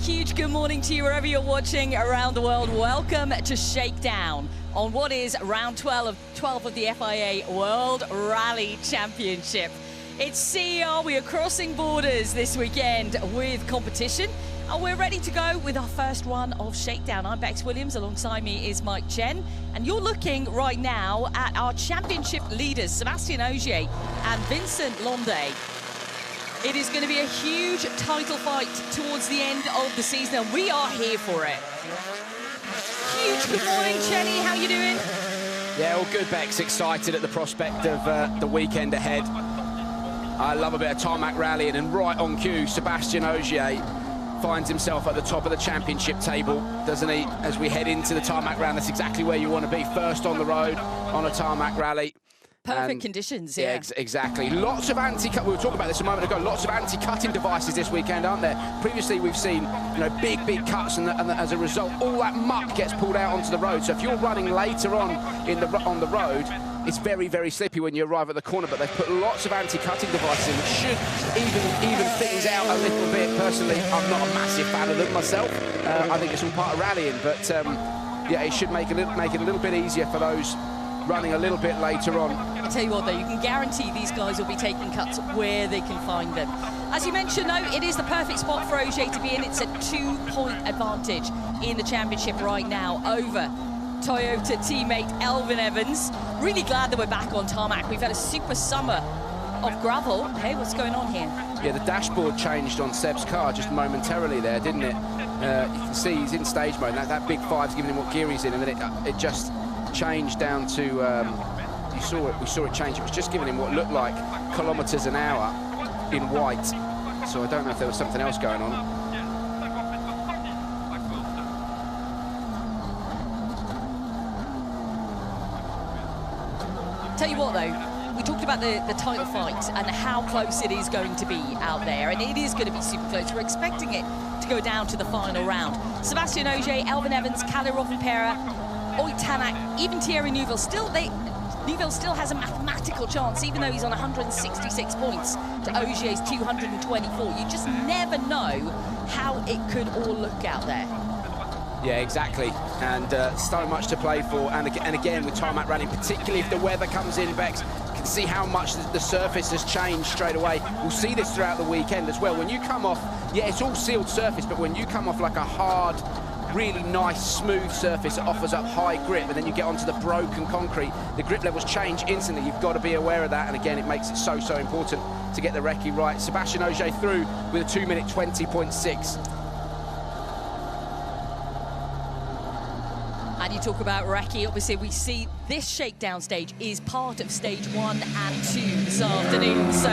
huge good morning to you wherever you're watching around the world. Welcome to Shakedown on what is round 12 of the FIA World Rally Championship. It's CER, we are crossing borders this weekend with competition, and we're ready to go with our first run of Shakedown. I'm Bex Williams, alongside me is Mike Chen, and you're looking right now at our championship leaders, Sebastian Ogier and Vincent Londe. It is going to be a huge title fight towards the end of the season, and we are here for it. Huge good morning, Cerny. How you doing? Yeah, all good, Bex. Excited at the prospect of the weekend ahead. I love a bit of tarmac rallying, and right on cue, Sebastian Ogier finds himself at the top of the championship table, doesn't he? As we head into the tarmac round, that's exactly where you want to be, first on the road on a tarmac rally. Perfect conditions, yeah. Exactly. Lots of we were talking about this a moment ago, lots of anti-cutting devices this weekend, aren't there? Previously, we've seen, you know, big cuts, and as a result, all that muck gets pulled out onto the road. So if you're running later on on the road, it's very, very slippy when you arrive at the corner, but they've put lots of anti-cutting devices in, which should even things out a little bit. Personally, I'm not a massive fan of them myself. I think it's all part of rallying, but yeah, it should make it a little bit easier for those running a little bit later on. I tell you what, though, you can guarantee these guys will be taking cuts where they can find them. As you mentioned, though, it is the perfect spot for Ogier to be in. It's a 2-point advantage in the championship right now over Toyota teammate Elfyn Evans. Really glad that we're back on tarmac. We've had a super summer of gravel. Hey, what's going on here? Yeah, the dashboard changed on Seb's car just momentarily there, didn't it? You can see he's in stage mode. That big 5's giving him what gear he's in, and then it just changed down to, we saw it change. It was just giving him what looked like kilometers an hour in white. So I don't know if there was something else going on. Tell you what, though, we talked about the title fight and how close it is going to be out there, and it is going to be super close. We're expecting it to go down to the final round. Sebastian Ogier, Elfyn Evans, Rovanpera, Tanak, even Thierry Neuville, Neuville still has a mathematical chance, even though he's on 166 points to Ogier's 224. You just never know how it could all look out there. Yeah, exactly, and so much to play for, and again with tarmac rally, particularly if the weather comes in, Bex, you can see how much the surface has changed straight away. We'll see this throughout the weekend as well. When you come off, yeah, it's all sealed surface, but when you come off like a hard, really nice, smooth surface, it offers up high grip, and then you get onto the broken concrete, the grip levels change instantly. You've got to be aware of that, and again, it makes it so important to get the recce right. Sebastian Ogier through with a 2-minute 20.6. And you talk about recce, obviously we see this shakedown stage is part of stage 1 and 2 this afternoon, so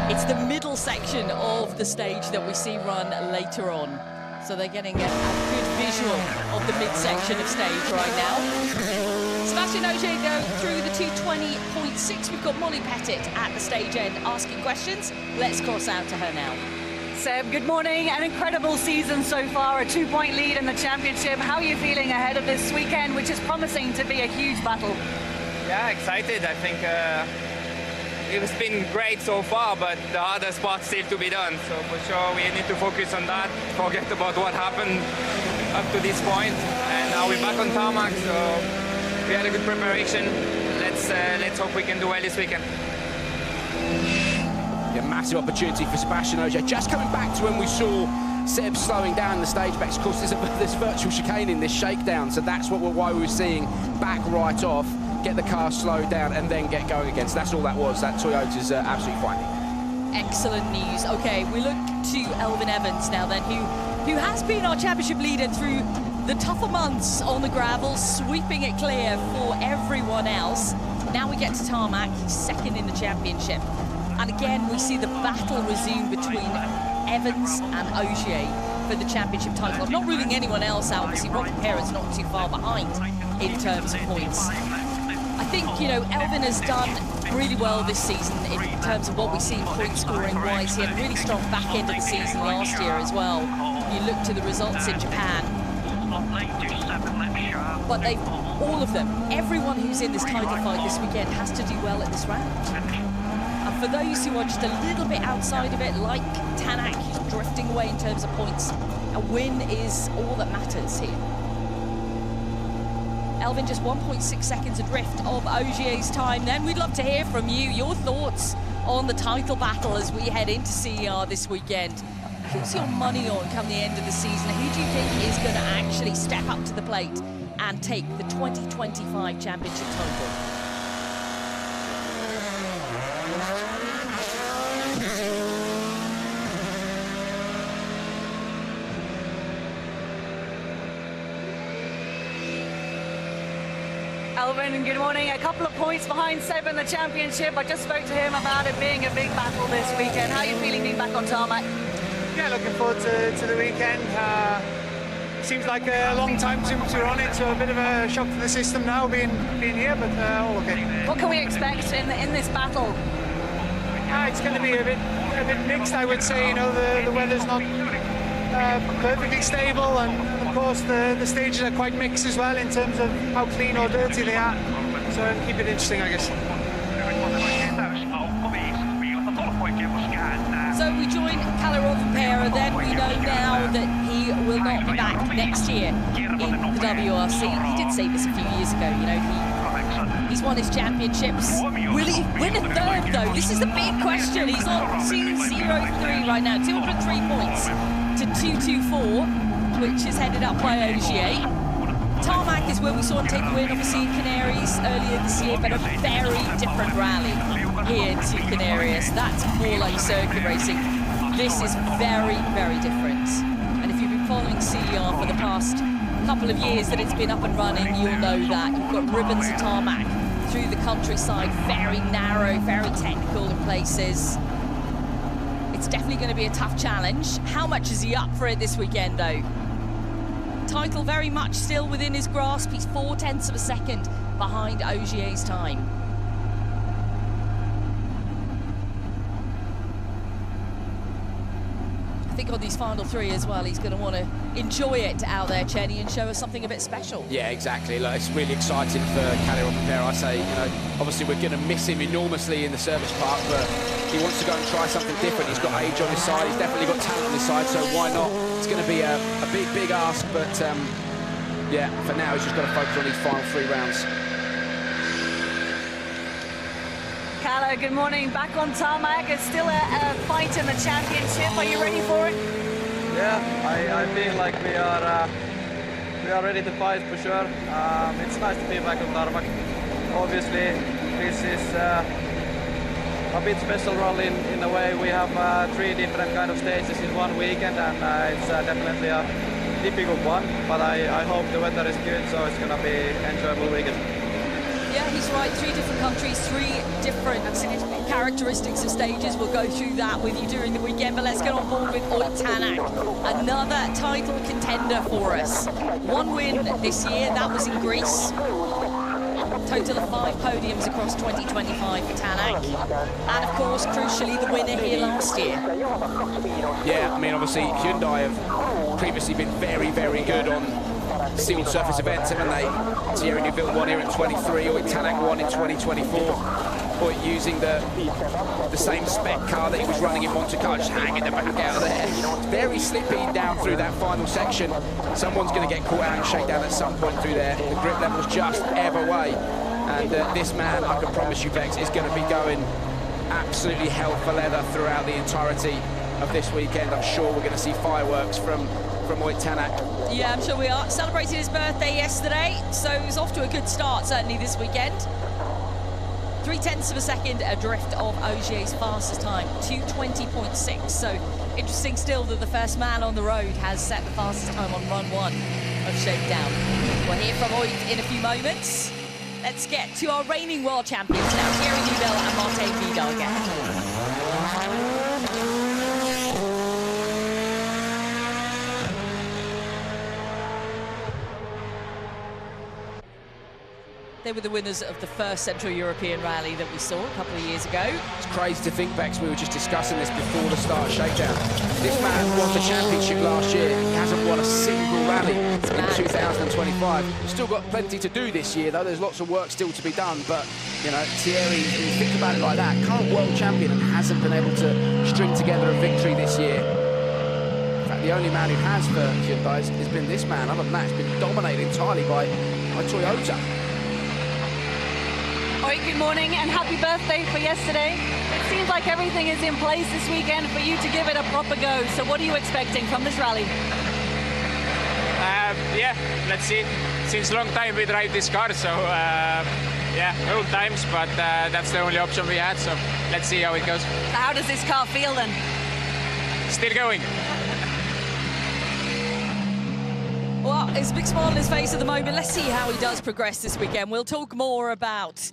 it's the middle section of the stage that we see run later on. So they're getting a good visual of the midsection of stage right now. Sebastian Ogier go through the 2:20.6. We've got Molly Pettit at the stage end asking questions. Let's cross out to her now. Seb, good morning. An incredible season so far, a 2-point lead in the championship. How are you feeling ahead of this weekend, which is promising to be a huge battle? Yeah, excited. I think it's been great so far, but the hardest part still to be done. So for sure, we need to focus on that, forget about what happened up to this point. And now we're back on tarmac, so we had a good preparation. Let's hope we can do well this weekend. Yeah, massive opportunity for Sebastian Ogier. Just coming back to when we saw Seb slowing down the stage, Bex. Of course, there's virtual chicane in this shakedown, so that's why we were seeing back right off, get the car slowed down and then get going again. So that's all that was. That Toyota's absolutely fine. Excellent news. Okay, we look to Elfyn Evans now then, who has been our championship leader through the tougher months on the gravel, sweeping it clear for everyone else. Now we get to tarmac, he's second in the championship. And again, we see the battle resume between Evans and Ogier for the championship title. I'm not ruling anyone else out. Obviously, Rovanpera's not too far behind in terms of points. I think, you know, Elfyn has done really well this season in terms of what we've seen point scoring wise. He had a really strong back end of the season last year as well. You look to the results in Japan. But all of them, everyone who's in this title fight this weekend has to do well at this round. And for those who are just a little bit outside of it, like Tanak, who's drifting away in terms of points. A win is all that matters here. Elvin just 1.6 seconds adrift of Ogier's time. Then we'd love to hear from you, your thoughts on the title battle as we head into CER this weekend. Who's your money on come the end of the season? Who do you think is going to actually step up to the plate and take the 2025 championship title? Elvin, good morning. A couple of points behind Seb in the championship. I just spoke to him about it being a big battle this weekend. How are you feeling being back on tarmac? Yeah, looking forward to the weekend. Seems like a long time to run it, so a bit of a shock to the system now being here, but all okay. What can we expect in this battle? It's going to be a bit mixed, I would say. You know, the weather's not perfectly stable, and of course the stages are quite mixed as well in terms of how clean or dirty they are. So keep it interesting, I guess. So we join Rovanpera, then we know now that he will not be back next year in the WRC. He did say this a few years ago, you know, he's won his championships. Will he win a third though? This is the big question. He's on 203 right now, 203 points to 224, which is headed up by Ogier. Tarmac is where we saw him take the win, obviously in Canaries earlier this year, but a very different rally here to Canaries. That's more like circuit racing. This is very, very different. And if you've been following CER for the past couple of years that it's been up and running, you'll know that. You've got ribbons of tarmac through the countryside, very narrow, very technical in places. It's definitely going to be a tough challenge. How much is he up for it this weekend, though? Title very much still within his grasp. He's 0.4 of a second behind Ogier's time. I think on these final three as well, he's going to want to enjoy it out there, Cerny, and show us something a bit special. Yeah, exactly. Look, it's really exciting for Rovanpera. I say, you know, obviously we're going to miss him enormously in the service park, but he wants to go and try something different. He's got age on his side. He's definitely got talent on his side, so why not? It's going to be a big ask, but yeah, for now he's just got to focus on these final 3 rounds. Kalle, good morning. Back on tarmac. It's still a fight in the championship. Are you ready for it? Yeah, I feel like we are ready to fight for sure. It's nice to be back on tarmac. Obviously, this is a bit special rally in a way. We have 3 different kind of stages in one weekend, and it's definitely a difficult one. But I hope the weather is good, so it's gonna be an enjoyable weekend. Yeah, he's right. 3 different countries, 3 different characteristics of stages. We'll go through that with you during the weekend, but let's get on board with Tanak, another title contender for us. 1 win this year, that was in Greece. Total of 5 podiums across 2025 for Tanak. And of course, crucially, the winner here last year. Yeah, I mean, obviously, Hyundai have previously been very, very good on sealed surface events, haven't they? Thierry Neuville won here in 23, or Tanak won in 2024. Or using the same spec car that he was running in Monte Carlo, just hanging the back out of there. Very slippy down through that final section. Someone's going to get caught out and shakedown at some point through there. The grip level's just ebb away. And this man, I can promise you, Vex, is going to be going absolutely hell for leather throughout the entirety of this weekend. I'm sure we're going to see fireworks from Tanak. Yeah, I'm sure we are. Celebrated his birthday yesterday, so he's off to a good start, certainly this weekend. 0.3 of a second adrift of Ogier's fastest time, 2:20.6. So interesting still that the first man on the road has set the fastest time on run 1 of Shakedown. We'll hear from Oid in a few moments. Let's get to our reigning world champions now, Thierry Neuville and Martin Vidal again. They were the winners of the first Central European rally that we saw a couple of years ago. It's crazy to think, Bex, we were just discussing this before the start of Shakedown. This man won the championship last year. He hasn't won a single rally in 2025. We've still got plenty to do this year, though. There's lots of work still to be done. But, you know, Thierry, when you think about it like that, current world champion and hasn't been able to string together a victory this year. the only man who has for Hyundai has been this man. Other than that, it's been dominated entirely by Toyota. All right, good morning and happy birthday for yesterday. It seems like everything is in place this weekend for you to give it a proper go. So what are you expecting from this rally? Yeah, let's see. Since long time we drive this car, so yeah, old times, but that's the only option we had, so let's see how it goes. So how does this car feel then? Still going. Well, it's a big smile on his face at the moment. Let's see how he does progress this weekend. We'll talk more about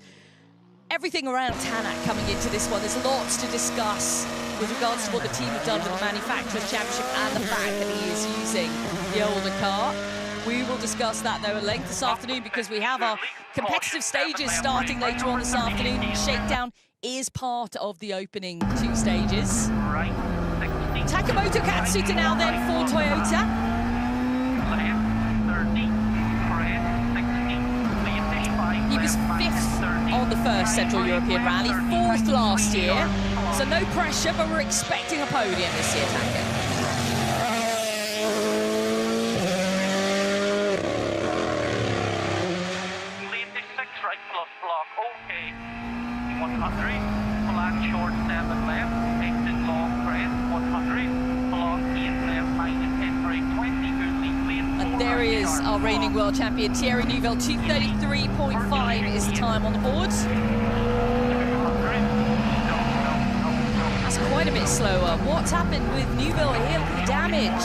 everything around Tanak coming into this one. There's lots to discuss with regards to what the team have done with the Manufacturers' Championship and the fact that he is using the older car. We will discuss that, though, at length this afternoon because we have our competitive stages starting later on this afternoon. Shakedown is part of the opening 2 stages. Takamoto Katsuta now then for Toyota. He was 5th on the first Central European Rally, 4th last year. So no pressure, but we're expecting a podium this year, Tanak. Lead 6 right plus block, okay. 100, flat short 7 left, exit long crest, 100, block 8 left, minus 10 brake, 20, good lead. And there he is, our reigning world champion, Thierry Neuville. 2:33.5 is the time on the board. That's quite a bit slower. What's happened with Neuville here? Look at the damage.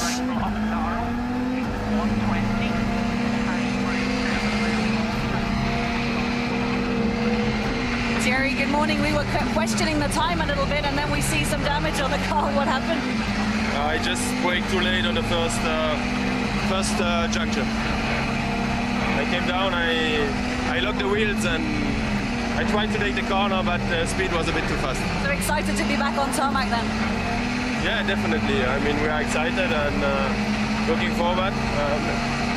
Jerry, good morning. We were questioning the time a little bit and then we see some damage on the car. What happened? I just braked too late on the first junction. I came down, I locked the wheels and I tried to take the corner, but the speed was a bit too fast. So excited to be back on tarmac then? Yeah, definitely. I mean, we are excited and looking forward.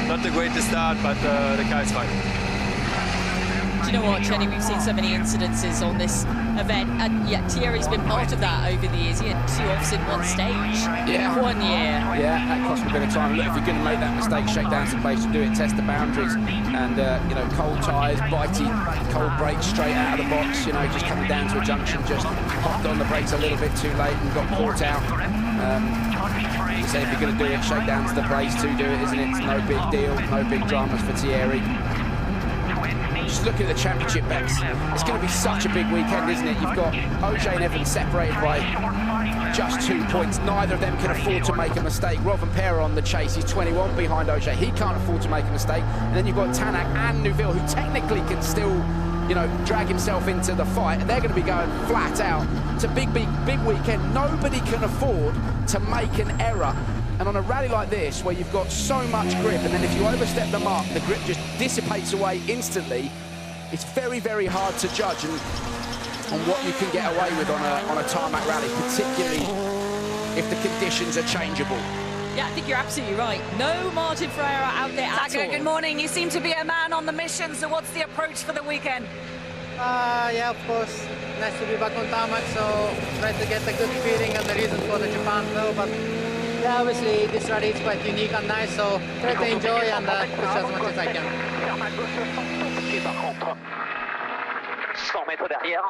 Not the greatest start, but the car is fine. Do you know what, Cerny? We've seen so many incidences on this event, and yet Thierry's been part of that over the years. He had 2 offs in 1 stage. Yeah. 1 year. Yeah, that cost me a bit of time. Look, if you're going to make that mistake, Shakedown's the place to do it. Test the boundaries, and you know, cold tyres, bitey, cold brakes straight out of the box. You know, just coming down to a junction, just popped on the brakes a little bit too late and got caught out. So if you're going to do it, Shakedown's the place to do it, isn't it? It's no big deal, no big dramas for Thierry. Just looking at the championship bets, it's going to be such a big weekend, isn't it? You've got Ogier and Evans separated by just 2 points. Neither of them can afford to make a mistake. Rovanpera on the chase, he's 21 behind Ogier. He can't afford to make a mistake. And then you've got Tanak and Neuville, who technically can still, you know, drag himself into the fight. And they're going to be going flat out. It's a big weekend. Nobody can afford to make an error. And on a rally like this, where you've got so much grip, and then if you overstep the mark, the grip just dissipates away instantly, it's very, very hard to judge on what you can get away with on a tarmac rally, particularly if the conditions are changeable. Yeah, I think you're absolutely right. No margin for error out there at all. Good morning. You seem to be a man on the mission, so what's the approach for the weekend? Yeah, of course. Nice to be back on tarmac, so try to get a good feeling and the reason for the Japan though, but yeah, obviously this rally is quite unique and nice, so try to enjoy and push as much as I can. 100 mètres derrière,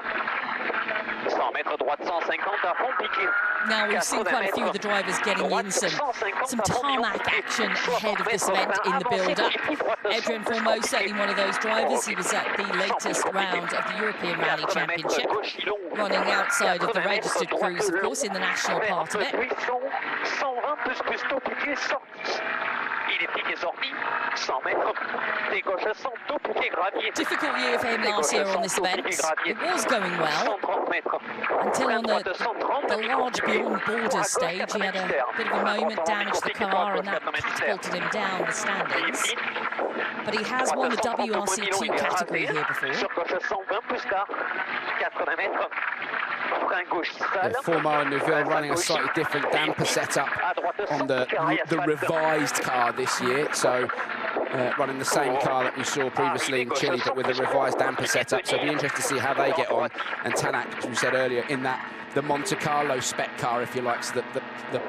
100 mètres droite, 150 à fond piqué. Now, we've seen quite a few of the drivers getting in some tarmac action ahead of this event in the build-up. Adrian Fourmaux, certainly one of those drivers. He was at the latest round of the European Rally Championship, running outside of the registered crews, of course, in the national part of it. Difficult year for him last year on this event. It was going well until on the large beyond borders stage he had a bit of a moment, damaged the car, and that catapulted him down the standings. But he has won the WRC 2 category here before. Fourmaux and Neuville running a slightly different damper setup on the revised car this year, so running the same car that we saw previously in Chile, but with a revised damper setup. So it'll be interesting to see how they get on. And Tanak, as we said earlier, in the Monte Carlo spec car, if you like, so the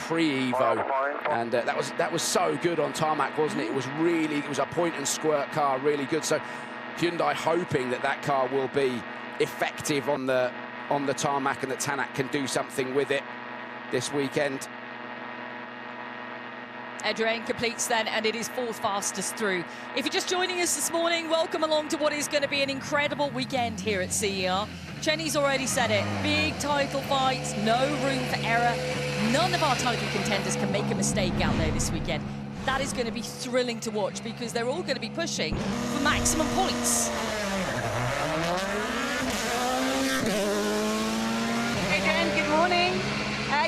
pre-Evo, and that was so good on tarmac, wasn't it? It was a point and squirt car, really good. So Hyundai hoping that car will be effective on the tarmac and that Tanak can do something with it this weekend. Adrian completes then, and it is fourth fastest through. If you're just joining us this morning, welcome along to what is going to be an incredible weekend here at CER. Chenny's already said it, big title fights, no room for error. None of our title contenders can make a mistake out there this weekend. That is going to be thrilling to watch because they're all going to be pushing for maximum points. Adrian, good morning.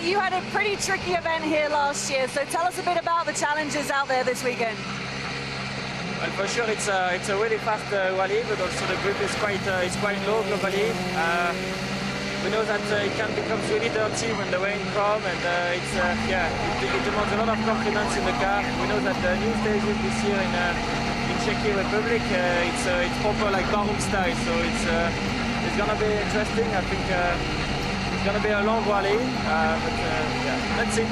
You had a pretty tricky event here last year, so tell us a bit about the challenges out there this weekend. Well, for sure, it's a really fast rally, but also the grip is quite low globally. We know that it can become really dirty when the rain comes, and it demands a lot of confidence in the car. We know that the new stages this year in Czech Republic, it's proper like barroom style, so it's gonna be interesting. I think it's gonna be a long rally, but yeah, let's see.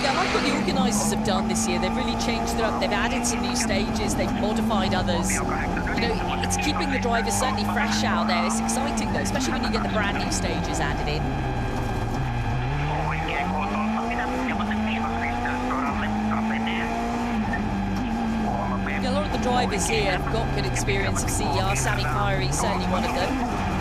Yeah, I like what the organisers have done this year. They've really changed it up. They've added some new stages. They've modified others. You know, it's keeping the drivers certainly fresh out there. It's exciting though, especially when you get the brand new stages added in. A lot of the drivers here have got good experience of CER. Sami Pajari is certainly one of them.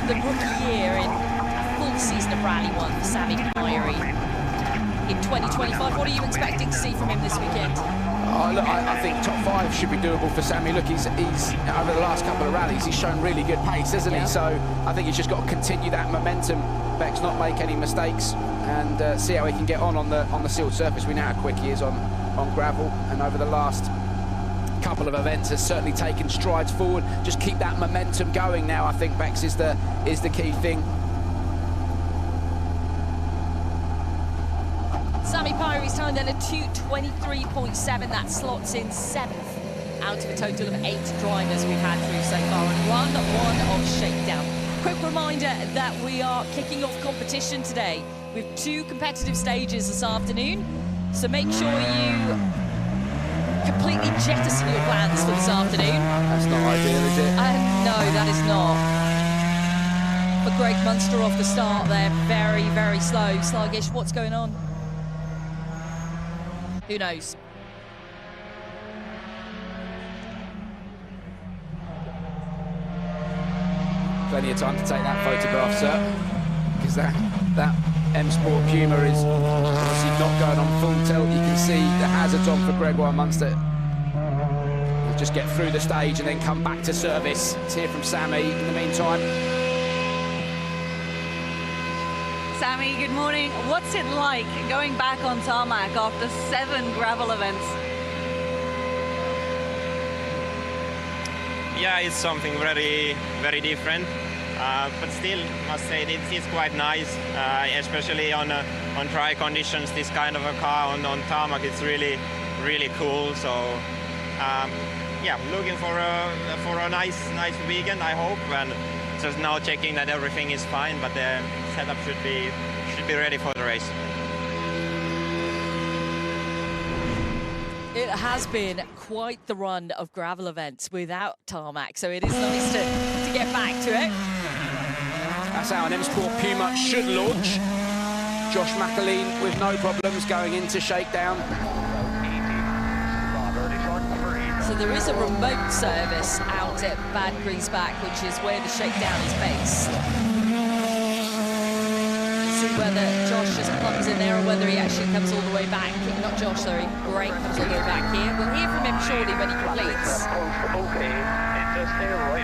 The rookie year in a full season of Rally 1 for Sami Pajari in 2025. What are you expecting to see from him this weekend? Look, I think top 5 should be doable for Sami. Look, he's over the last couple of rallies, he's shown really good pace, hasn't he? So I think he's just got to continue that momentum. Beck's not make any mistakes and see how he can get on the sealed surface. We know how quick he is on gravel, and over the last couple of events has certainly taken strides forward. Just keep that momentum going now. I think Bex is the key thing. Sami Pajari's time then a 2:23.7. That slots in 7th out of a total of 8 drivers we've had through so far and run 1 of Shakedown. Quick reminder that we are kicking off competition today with 2 competitive stages this afternoon. So make sure you completely jettison your plans for this afternoon. That's not ideal, is it? No, that is not. But Greg Munster off the start there, very, very slow. Sluggish, what's going on? Who knows? Plenty of time to take that photograph, sir, because that M Sport Puma is obviously not going on full tilt. You can see the hazards on for Gregoire Munster. We'll just get through the stage and then come back to service. Let's hear from Sami in the meantime. Sami, good morning. What's it like going back on tarmac after 7 gravel events? Yeah, it's something very, very different. But still, must say it's quite nice, especially on dry conditions. This kind of a car on tarmac, it's really, really cool. So, yeah, looking for a nice weekend, I hope, and just now checking that everything is fine. But the setup should be ready for the race. It has been quite the run of gravel events without tarmac, so it is nice to get back to it. That's how an M Sport Puma should launch. Josh McErlean with no problems going into Shakedown. So there is a remote service out at Bad Griesbach, which is where the Shakedown is based. See whether Josh just comes in there or whether he actually comes all the way back. Not Josh, sorry, Greg comes all the way back here. We'll hear from him shortly when he completes.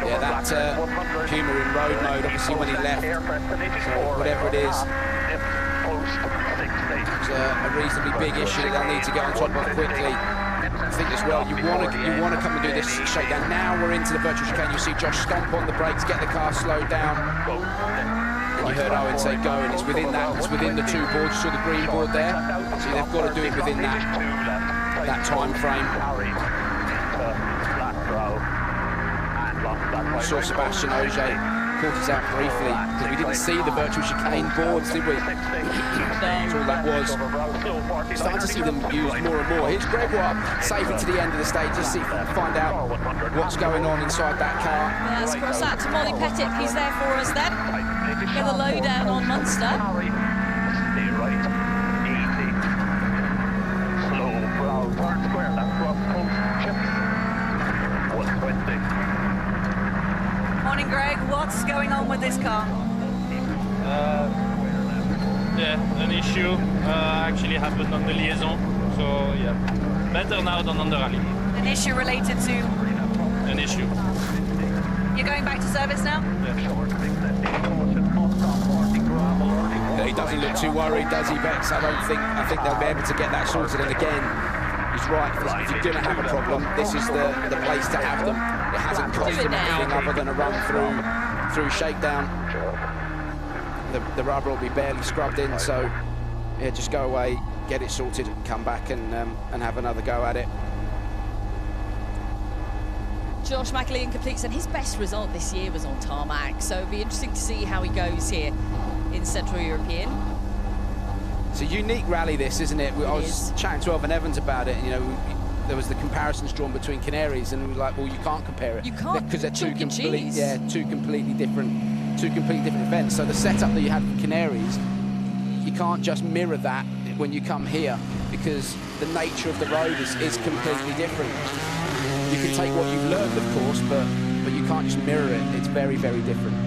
Yeah, that Puma in road mode, obviously when he left, so whatever it is, it's a reasonably big issue that they'll need to get on top of quickly. I think as well, you want to come and do this Shakedown. Now we're into the virtual chicane. You see Josh stomp on the brakes, get the car slowed down. And you heard Owen say go, and it's within the 2 boards. You saw the green board there. So they've got to do it within that time frame. saw Sebastian Ogier caught us out briefly because we didn't see the virtual chicane boards, did we? That's all that was. Starting to see them used more and more. Here's Gregoire saving to the end of the stage, just see if we can find out what's going on inside that car. Yeah, let's cross out to Molly Pettit. He's there for us then. Get the lowdown on Munster. Morning, Greg. What's going on with this car? Yeah, an issue actually happened on the liaison, so yeah, better now than on the rally. An issue related to? An issue. You're going back to service now? He doesn't look too worried, does he, Bex? I think they'll be able to get that sorted. And again, he's right. If you're going to have a problem, this is the place to have them. It hasn't cost them anything other than a run through Shakedown. The rubber will be barely scrubbed in, so yeah, just go away, get it sorted, come back and have another go at it. Josh McErlean completes, and his best result this year was on tarmac, so it'll be interesting to see how he goes here in Central European. It's a unique rally, this, isn't it? I was chatting to Elvin Evans about it, and, you know, there was the comparisons drawn between Canaries, and we were like, well, you can't compare it. You can't, because they're two completely different events. So the setup that you had for Canaries, you can't just mirror that when you come here, because the nature of the road is completely different. You can take what you've learned, of course, but you can't just mirror it. It's very, very different.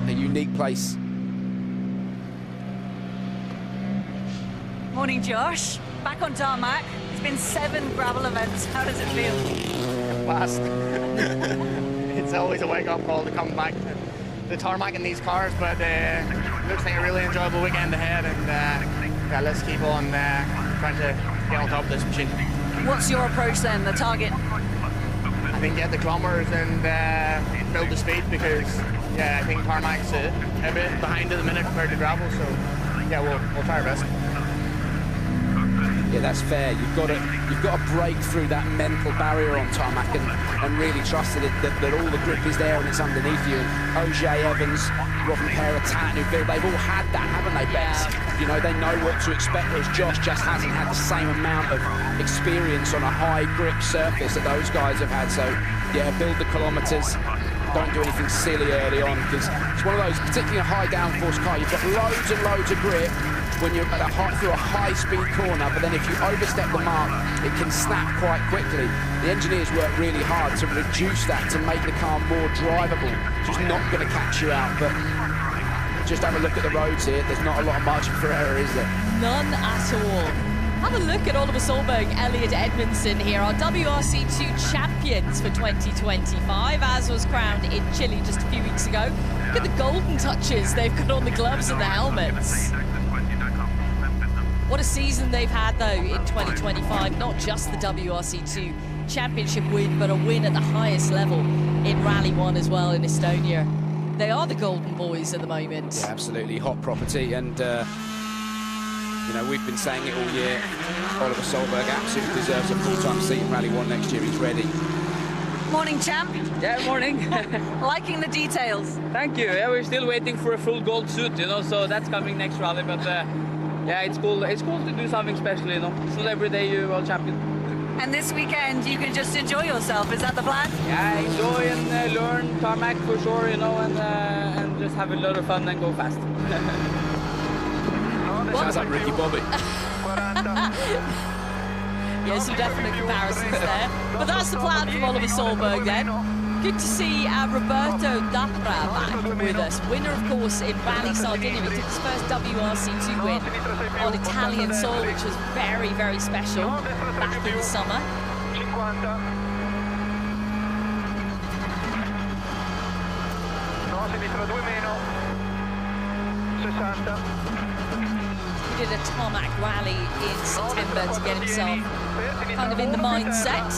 A unique place. Morning, Josh. Back on tarmac. It's been 7 gravel events. How does it feel? Fast. It's always a wake-up call to come back to the tarmac in these cars, but looks like a really enjoyable weekend ahead, and yeah, let's keep on trying to get on top of this machine. What's your approach then, the target? I think get the kilometers and build the speed, because yeah, I think tarmac's a bit behind at the minute compared to gravel, so yeah, we'll try our best. Yeah, that's fair. You've got to break through that mental barrier on tarmac and really trust that all the grip is there and it's underneath you. And Ogier, Evans, Rovanpera, Tanak, Neuville, they've all had that, haven't they, Bex? You know, they know what to expect, whereas Josh just hasn't had the same amount of experience on a high grip surface that those guys have had. So, yeah, build the kilometres. Don't do anything silly early on, because it's one of those, particularly a high downforce car, you've got loads and loads of grip when you're through a high-speed corner, but then if you overstep the mark, it can snap quite quickly. The engineers work really hard to reduce that, to make the car more drivable. It's just not going to catch you out, but just have a look at the roads here. There's not a lot of margin for error, is there? None at all. Have a look at Oliver Solberg, Elliot Edmondson here, our WRC2 champions for 2025, as was crowned in Chile just a few weeks ago. Look at the golden touches they've got on the gloves and the helmets. What a season they've had, though, in 2025. Not just the WRC2 championship win, but a win at the highest level in Rally 1 as well in Estonia. They are the golden boys at the moment. Yeah, absolutely. Hot property. And, you know, we've been saying it all year. Oliver Solberg absolutely deserves a full-time seat in Rally 1 next year. He's ready. Morning, champ. Yeah, morning. Liking the details. Thank you. Yeah, we're still waiting for a full gold suit, you know, so that's coming next rally. But yeah, it's cool. It's cool to do something special, you know. It's not every day you're world champion. And this weekend you can just enjoy yourself. Is that the plan? Yeah, enjoy and learn tarmac for sure, you know, and just have a lot of fun and go fast. Sounds like Ricky Bobby. Yeah, some definite comparisons there. But that's the plan from Oliver Solberg then. Good to see Roberto Dapra back with us. Winner, of course, in Rally Sardinia. He took his first WRC2 win on Italian soil, which was very, very special back in the summer. He did a tarmac rally in September to get himself kind of in the mindset.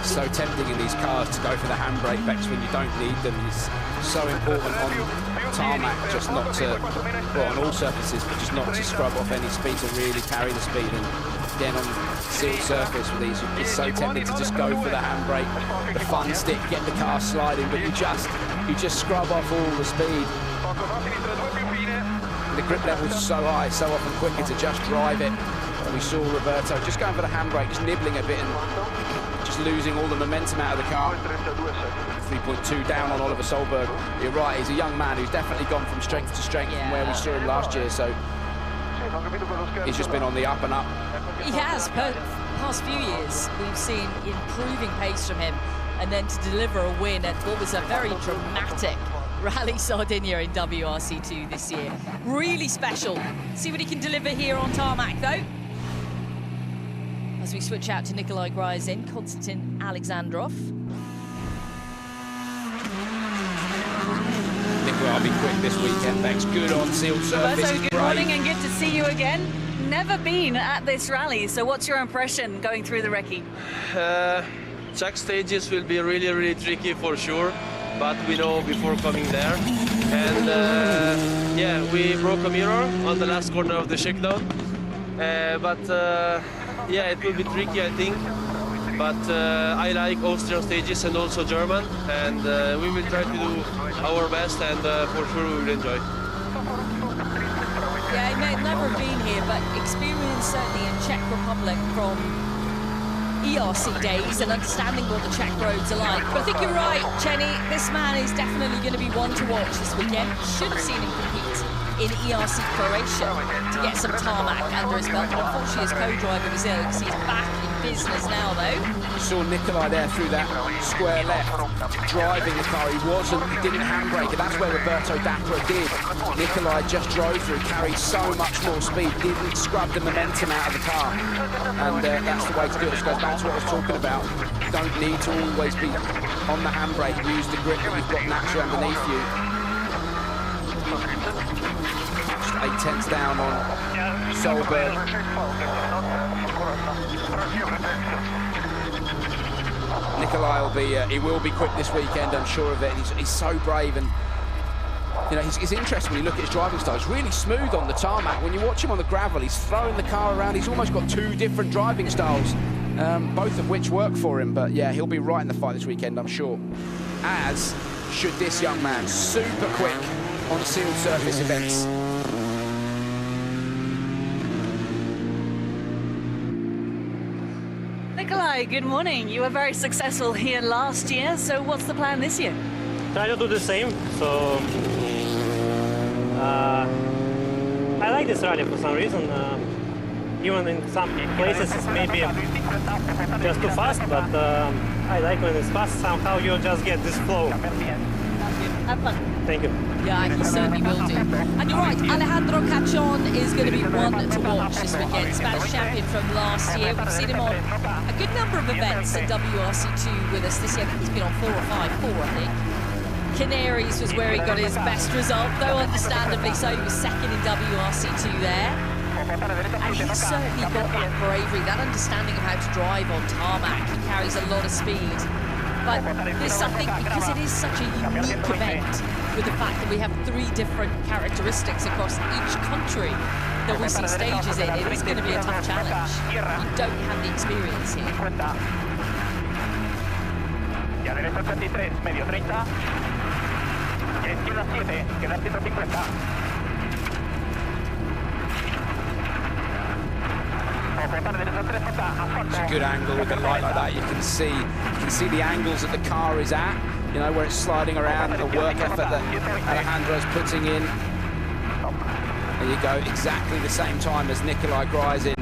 So tempting in these cars to go for the handbrake, Bex, when you don't need them. It's so important on tarmac just not to, well, on all surfaces, but just not to scrub off any speed, to really carry the speed. And again on sealed surface with these. You're so tempted to just go for the handbrake, the fun stick, get the car sliding, but you just scrub off all the speed. The grip level's so high, so often quicker to just drive it. And we saw Roberto just going for the handbrake, just nibbling a bit and just losing all the momentum out of the car. 3.2 down on Oliver Solberg. You're right, he's a young man who's definitely gone from strength to strength from where we saw him last year, so he's just been on the up and up. He has. Past few years, we've seen improving pace from him, and then to deliver a win at what was a very dramatic Rally Sardinia in WRC2 this year. Really special. See what he can deliver here on tarmac, though. As we switch out to Nikolai Gryazin, Konstantin Alexandrov. I'll be quick this weekend, Bex. Good on sealed surface. Roberto, good morning and good to see you again. Never been at this rally, so what's your impression going through the recce? Track stages will be really, really tricky for sure, but we know before coming there. And yeah, we broke a mirror on the last corner of the shakedown. Yeah, it will be tricky, I think. But I like Austrian stages and also German, and we will try to do our best, and for sure we will enjoy. Yeah, he may never have been here, but experience certainly in Czech Republic from ERC days and understanding what the Czech roads are like. But I think you're right, Cerny, this man is definitely going to be one to watch this weekend. Should have seen him compete in ERC Croatia to get some tarmac under his belt. Unfortunately, his co-driver was ill. He's back in business now, though. You saw Nikolai there through that square left, driving the car. He didn't handbrake, and that's where Roberto Dapra did. Nikolai just drove through, carried so much more speed, didn't scrub the momentum out of the car. And that's the way to do it. It goes back to what I was talking about. Don't need to always be on the handbrake. Use the grip that you've got naturally underneath you. 8/10 down on Solberg. Nikolai will be quick this weekend, I'm sure of it. He's so brave, and you know, it's interesting when you look at his driving style. It's really smooth on the tarmac. When you watch him on the gravel, he's throwing the car around. He's almost got two different driving styles, both of which work for him. But yeah, he'll be right in the fight this weekend, I'm sure. As should this young man, super quick on sealed surface events. Nikolai, good morning. You were very successful here last year, so what's the plan this year? Try to do the same. So I like this rally for some reason. Even in some places it's maybe just too fast, but I like when it's fast. Somehow you just get this flow. Have fun. Thank you. Yeah, he certainly will do. And you're right, Alejandro Cachon is going to be one to watch this weekend. Spanish champion from last year. We've seen him on a good number of events at WRC2 with us this year. I think he's been on 4 or 5, I think. Canaries was where he got his best result, though understandably so. He was second in WRC2 there. And he's certainly got that bravery, that understanding of how to drive on tarmac. He carries a lot of speed. But there's something, because it is such a unique event, with the fact that we have 3 different characteristics across each country that we see stages in, it is going to be a tough challenge. You don't have the experience here. It's a good angle with a light like that. You can see the angles that the car is at, you know, where it's sliding around, the work effort that Alejandro's putting in. There you go, exactly the same time as Nikolai Gryazin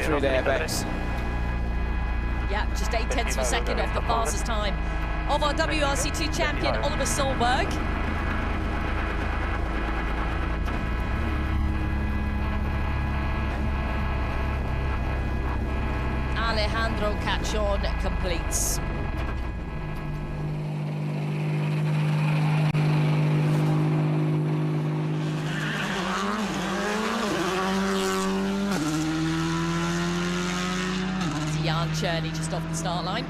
through there, Bex. Yeah, just 8/10 of a second off the fastest time of our WRC2 champion, Oliver Solberg. Alejandro Cachon completes. Cerny just off the start line.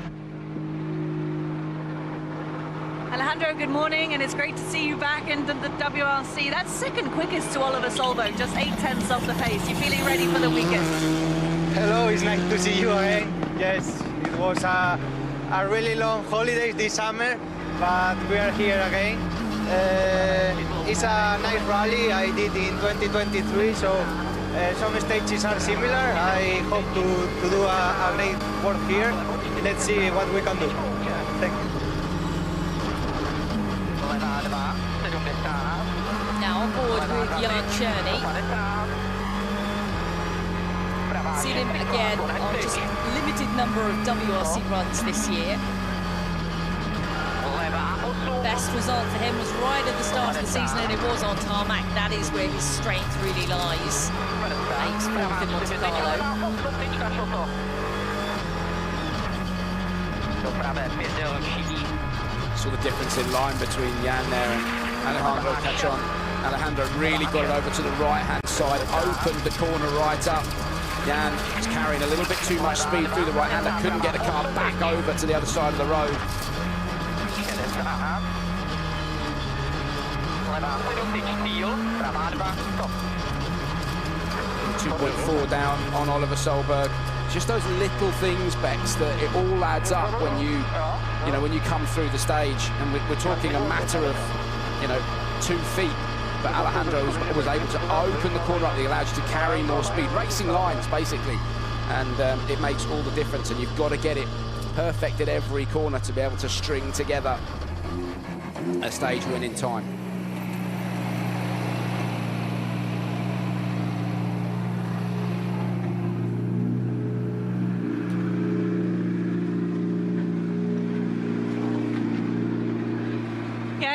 Alejandro, good morning, and it's great to see you back in the WRC. That's second quickest to Oliver Solberg, just 8/10 off the pace. You feeling ready for the weekend? Hello, it's nice to see you again. Yes, it was a really long holiday this summer, but we are here again. It's a nice rally I did in 2023, so some stages are similar. I hope to do a great work here. Let's see what we can do. Thank you. Now on board with Cerny. Seen him again on just limited number of WRC runs this year. Best result for him was right at the start of the season, and it was on tarmac. That is where his strength really lies. Makes fourth in Monte Carlo. Saw the difference in line between Jan there and Alejandro Cachon. Alejandro really got it over to the right-hand side, opened the corner right up. Jan was carrying a little bit too much speed through the right-hander, couldn't get the car back over to the other side of the road. 2.4 down on Oliver Solberg. Just those little things, Bex, that it all adds up when you come through the stage. And we're talking a matter of, 2 feet. But Alejandro was able to open the corner up. It allows you to carry more speed. Racing lines, basically. And it makes all the difference. And you've got to get it perfect at every corner to be able to string together a stage win in time.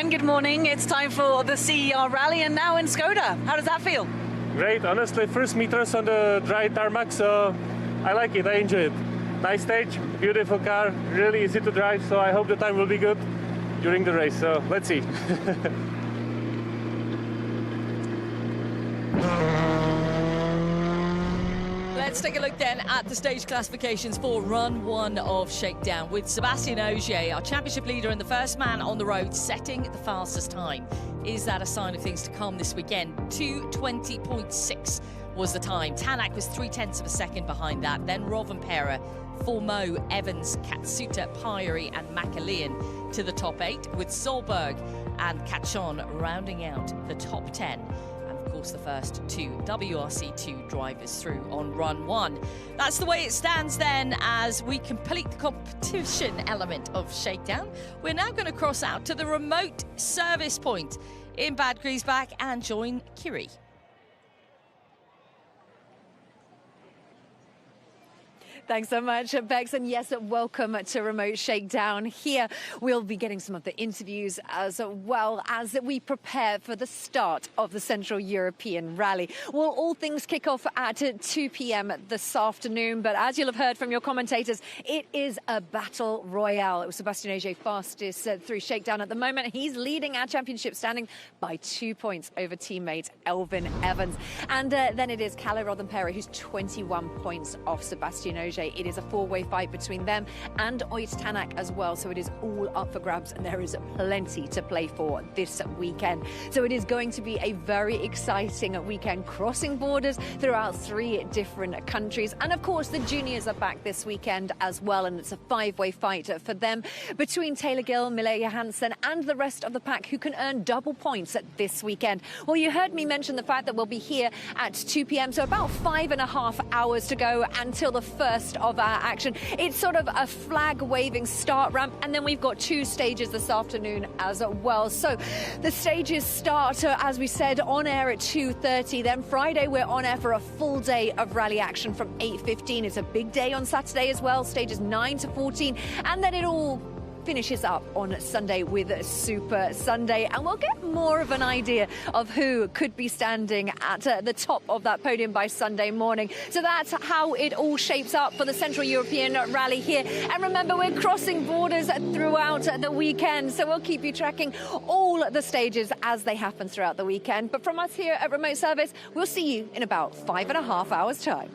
Good morning. It's time for the CER Rally, and now in Skoda. How does that feel? Great, honestly, first meters on the dry tarmac, so I like it, I enjoy it. Nice stage, beautiful car, really easy to drive, so I hope the time will be good during the race, so let's see. Let's take a look then at the stage classifications for Run 1 of Shakedown, with Sebastian Ogier, our championship leader and the first man on the road, setting the fastest time. Is that a sign of things to come this weekend? 2:20.6 was the time. Tanak was 0.3 of a second behind that. Then Rovanpera, Fourmaux, Evans, Katsuta, Pajari and McErlean to the top 8, with Solberg and Cachon rounding out the top 10. Of course, the first 2 WRC2 drivers through on Run 1. That's the way it stands then as we complete the competition element of Shakedown. We're now going to cross out to the remote service point in Bad Griesbach and join Kiri. Thanks so much, Bex. And yes, welcome to Remote Shakedown. Here we'll be getting some of the interviews as well as we prepare for the start of the Central European Rally. Well, all things kick off at 2 p.m. this afternoon. But as you'll have heard from your commentators, it is a battle royale. It was Sebastian Ogier fastest through Shakedown at the moment. He's leading our championship standing by 2 points over teammate Elfyn Evans. And then it is Kalle Rovanpera, who's 21 points off Sebastian Ogier. It is a four-way fight between them and Tanak as well, so it is all up for grabs, and there is plenty to play for this weekend. So it is going to be a very exciting weekend, crossing borders throughout 3 different countries. And of course, the juniors are back this weekend as well, and it's a 5-way fight for them between Taylor Gill, Mille Johansson and the rest of the pack, who can earn double points this weekend. Well, you heard me mention the fact that we'll be here at 2 p.m, so about 5.5 hours to go until the first of our action. It's sort of a flag-waving start ramp, and then we've got 2 stages this afternoon as well. So the stages start, as we said, on air at 2:30. Then Friday, we're on air for a full day of rally action from 8:15. It's a big day on Saturday as well, stages 9 to 14, and then it all finishes up on Sunday with Super Sunday, and we'll get more of an idea of who could be standing at the top of that podium by Sunday morning. So that's how it all shapes up for the Central European Rally here. And remember, we're crossing borders throughout the weekend, so we'll keep you tracking all the stages as they happen throughout the weekend. But from us here at Remote Service, we'll see you in about 5.5 hours' time.